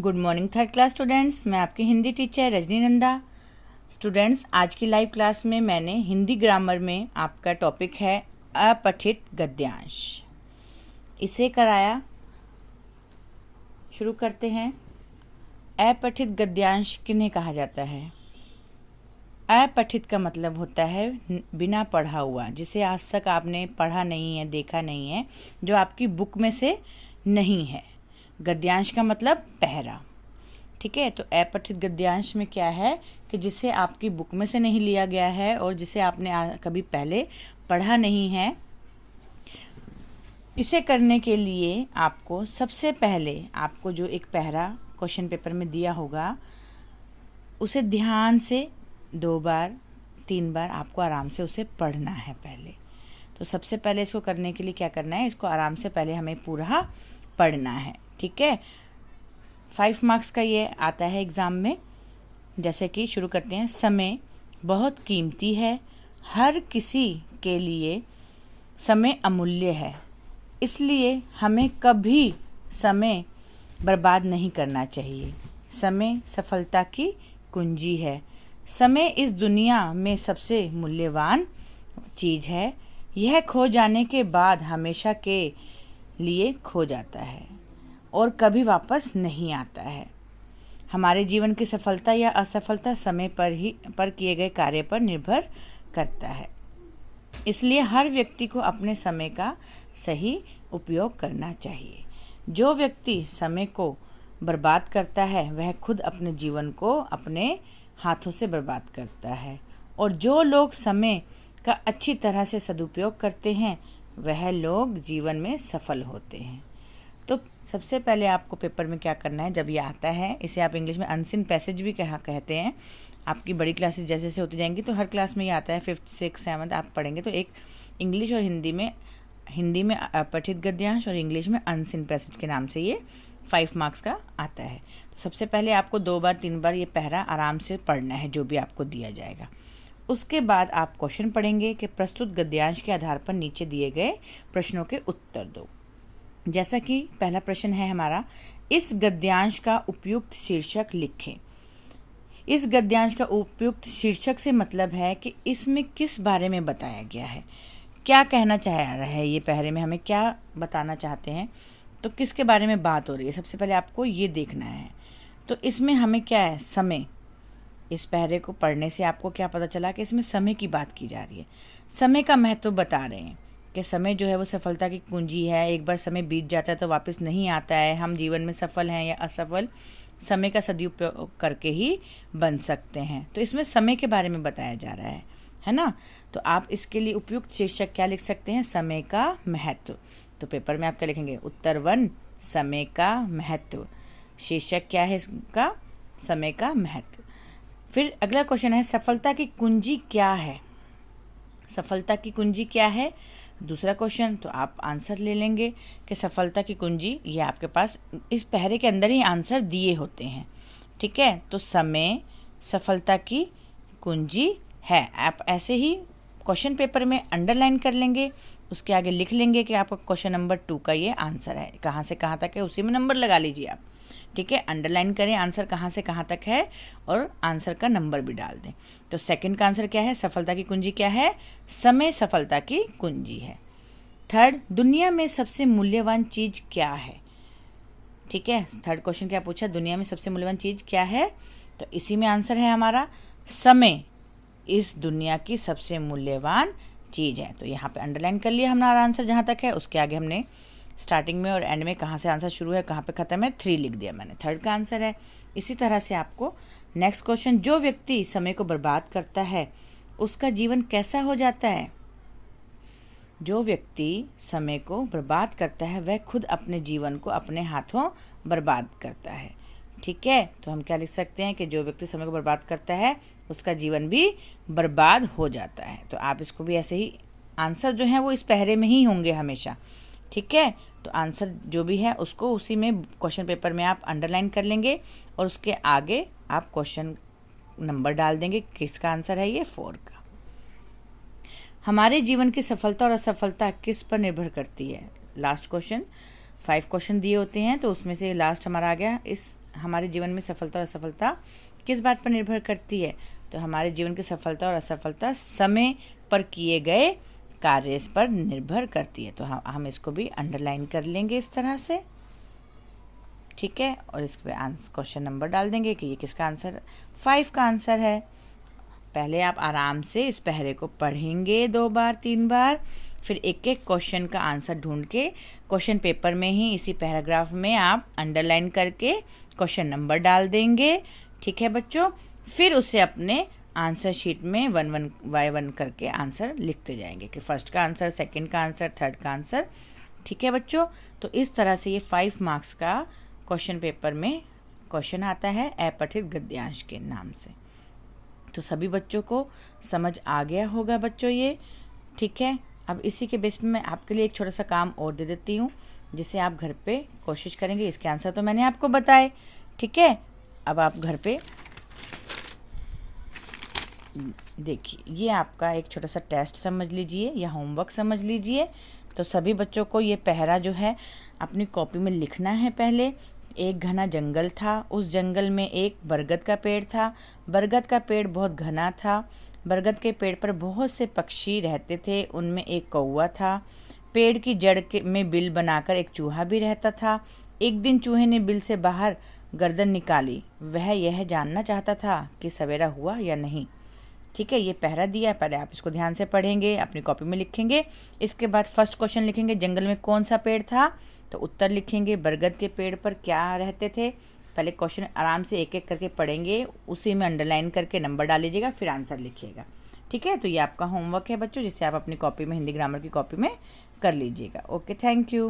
Good morning third class students. मैं आपकी Hindi teacher Rajni Nanda. Students, आज की लाइव क्लास में मैंने हिंदी ग्रामर में आपका टॉपिक है अपठित गद्यांश, इसे कराया। शुरू करते हैं। अपठित गद्यांश किन्हें कहा जाता है? अपठित का मतलब होता है बिना पढ़ा हुआ, जिसे आज तक आपने पढ़ा नहीं है, देखा नहीं है, जो आपकी बुक में से नहीं है। गद्यांश का मतलब पहरा। ठीक है, तो अपठित गद्यांश में क्या है कि जिसे आपकी बुक में से नहीं लिया गया है और जिसे आपने कभी पहले पढ़ा नहीं है। इसे करने के लिए आपको सबसे पहले आपको जो एक पहरा क्वेश्चन पेपर में दिया होगा, उसे ध्यान से 2 बार 3 बार आपको आराम से उसे पढ़ना है पहले। तो सबसे पहले इसको करने के लिए क्या करना है, इसको आराम से पहले हमें पूरा पढ़ना है। ठीक है, 5 मार्क्स का ये आता है एग्ज़ाम में। जैसे कि शुरू करते हैं। समय बहुत कीमती है, हर किसी के लिए समय अमूल्य है, इसलिए हमें कभी समय बर्बाद नहीं करना चाहिए। समय सफलता की कुंजी है। समय इस दुनिया में सबसे मूल्यवान चीज़ है। यह खो जाने के बाद हमेशा के लिए खो जाता है और कभी वापस नहीं आता है। हमारे जीवन की सफलता या असफलता समय पर किए गए कार्य पर निर्भर करता है। इसलिए हर व्यक्ति को अपने समय का सही उपयोग करना चाहिए। जो व्यक्ति समय को बर्बाद करता है वह खुद अपने जीवन को अपने हाथों से बर्बाद करता है, और जो लोग समय का अच्छी तरह से सदुपयोग करते हैं वह लोग जीवन में सफल होते हैं। तो सबसे पहले आपको पेपर में क्या करना है, जब ये आता है, इसे आप इंग्लिश में अनसीन पैसेज भी कहते हैं। आपकी बड़ी क्लासेस जैसे जैसे होती जाएंगी तो हर क्लास में ये आता है। 5th 6th 7th आप पढ़ेंगे तो एक इंग्लिश और हिंदी में अपठित गद्यांश और इंग्लिश में अनसीन पैसेज के नाम से ये 5 मार्क्स का आता है। तो सबसे पहले आपको 2 बार 3 बार ये पहरा आराम से पढ़ना है, जो भी आपको दिया जाएगा। उसके बाद आप क्वेश्चन पढ़ेंगे कि प्रस्तुत गद्यांश के आधार पर नीचे दिए गए प्रश्नों के उत्तर दो। जैसा कि पहला प्रश्न है हमारा, इस गद्यांश का उपयुक्त शीर्षक लिखें। इस गद्यांश का उपयुक्त शीर्षक से मतलब है कि इसमें किस बारे में बताया गया है, क्या कहना चाह रहा है, ये पहरे में हमें क्या बताना चाहते हैं, तो किसके बारे में बात हो रही है, सबसे पहले आपको ये देखना है। तो इसमें हमें क्या है, समय। इस पहरे को पढ़ने से आपको क्या पता चला कि इसमें समय की बात की जा रही है। समय का महत्व बता रहे हैं कि समय जो है वो सफलता की कुंजी है। एक बार समय बीत जाता है तो वापस नहीं आता है। हम जीवन में सफल हैं या असफल, समय का सदुपयोग करके ही बन सकते हैं। तो इसमें समय के बारे में बताया जा रहा है ना। तो आप इसके लिए उपयुक्त शीर्षक क्या लिख सकते हैं, समय का महत्व। तो पेपर में आप क्या लिखेंगे, उत्तर 1 समय का महत्व। शीर्षक क्या है इसका, समय का महत्व। फिर अगला क्वेश्चन है, सफलता की कुंजी क्या है। सफलता की कुंजी क्या है, दूसरा क्वेश्चन। तो आप आंसर ले लेंगे कि सफलता की कुंजी, ये आपके पास इस पहरे के अंदर ही आंसर दिए होते हैं। ठीक है, तो समय सफलता की कुंजी है। आप ऐसे ही क्वेश्चन पेपर में अंडरलाइन कर लेंगे, उसके आगे लिख लेंगे कि आपका क्वेश्चन नंबर 2 का ये आंसर है। कहाँ से कहाँ तक है उसी में नंबर लगा लीजिए आप। ठीक है, अंडरलाइन करें आंसर कहाँ से कहाँ तक है और आंसर का नंबर भी डाल दें। तो सेकंड का आंसर क्या है, सफलता की कुंजी क्या है, समय सफलता की कुंजी है। थर्ड, दुनिया में सबसे मूल्यवान चीज़ क्या है। ठीक है, थर्ड क्वेश्चन क्या पूछा, दुनिया में सबसे मूल्यवान चीज़ क्या है, तो इसी में आंसर है हमारा समय इस दुनिया की सबसे मूल्यवान चीज़ है। तो यहाँ पे अंडरलाइन कर लिया हमारा आंसर जहाँ तक है। उसके आगे हमने स्टार्टिंग में और एंड में कहाँ से आंसर शुरू है कहाँ पे ख़त्म है 3 लिख दिया मैंने, थर्ड का आंसर है। इसी तरह से आपको नेक्स्ट क्वेश्चन, जो व्यक्ति समय को बर्बाद करता है उसका जीवन कैसा हो जाता है। जो व्यक्ति समय को बर्बाद करता है वह खुद अपने जीवन को अपने हाथों बर्बाद करता है। ठीक है, तो हम क्या लिख सकते हैं कि जो व्यक्ति समय को बर्बाद करता है उसका जीवन भी बर्बाद हो जाता है। तो आप इसको भी ऐसे ही, आंसर जो है वो इस पहरे में ही होंगे हमेशा। ठीक है, तो आंसर जो भी है उसको उसी में क्वेश्चन पेपर में आप अंडरलाइन कर लेंगे और उसके आगे आप क्वेश्चन नंबर डाल देंगे, किसका आंसर है ये 4 का। हमारे जीवन की सफलता और असफलता किस पर निर्भर करती है। लास्ट क्वेश्चन, 5 क्वेश्चन दिए होते हैं तो उसमें से लास्ट हमारा आ गया, इस हमारे जीवन में सफलता और असफलता किस बात पर निर्भर करती है? तो हमारे जीवन की सफलता और असफलता समय पर किए गए कार्य पर निर्भर करती है। तो हम इसको भी अंडरलाइन कर लेंगे इस तरह से, ठीक है। और इसके क्वेश्चन नंबर डाल देंगे कि ये किसका आंसर 5 का आंसर है। पहले आप आराम से इस पहरे को पढ़ेंगे 2 बार 3 बार, फिर एक एक क्वेश्चन का आंसर ढूंढ के क्वेश्चन पेपर में ही इसी पैराग्राफ में आप अंडरलाइन करके क्वेश्चन नंबर डाल देंगे, ठीक है बच्चों। फिर उसे अपने आंसर शीट में 1 बाय 1 करके आंसर लिखते जाएंगे कि फर्स्ट का आंसर, सेकंड का आंसर, थर्ड का आंसर, ठीक है बच्चों। तो इस तरह से ये 5 मार्क्स का क्वेश्चन पेपर में क्वेश्चन आता है अपठित गद्यांश के नाम से। तो सभी बच्चों को समझ आ गया होगा बच्चों ये, ठीक है। अब इसी के बेस में मैं आपके लिए एक छोटा सा काम और दे देती हूँ, जिसे आप घर पे कोशिश करेंगे। इसके आंसर तो मैंने आपको बताए, ठीक है। अब आप घर पे देखिए, ये आपका एक छोटा सा टेस्ट समझ लीजिए या होमवर्क समझ लीजिए। तो सभी बच्चों को ये पहरा जो है अपनी कॉपी में लिखना है। पहले एक घना जंगल था, उस जंगल में एक बरगद का पेड़ था। बरगद का पेड़ बहुत घना था। बरगद के पेड़ पर बहुत से पक्षी रहते थे, उनमें एक कौवा था। पेड़ की जड़ में बिल बनाकर एक चूहा भी रहता था। एक दिन चूहे ने बिल से बाहर गर्दन निकाली। वह यह जानना चाहता था कि सवेरा हुआ या नहीं, ठीक है। ये पहरा दिया है, पहले आप इसको ध्यान से पढ़ेंगे, अपनी कॉपी में लिखेंगे। इसके बाद फर्स्ट क्वेश्चन लिखेंगे, जंगल में कौन सा पेड़ था? तो उत्तर लिखेंगे, बरगद के पेड़ पर क्या रहते थे। पहले क्वेश्चन आराम से एक एक करके पढ़ेंगे, उसी में अंडरलाइन करके नंबर डाल लीजिएगा, फिर आंसर लिखिएगा, ठीक है। तो ये आपका होमवर्क है बच्चों, जिससे आप अपनी कॉपी में हिंदी ग्रामर की कॉपी में कर लीजिएगा। Okay, thank you.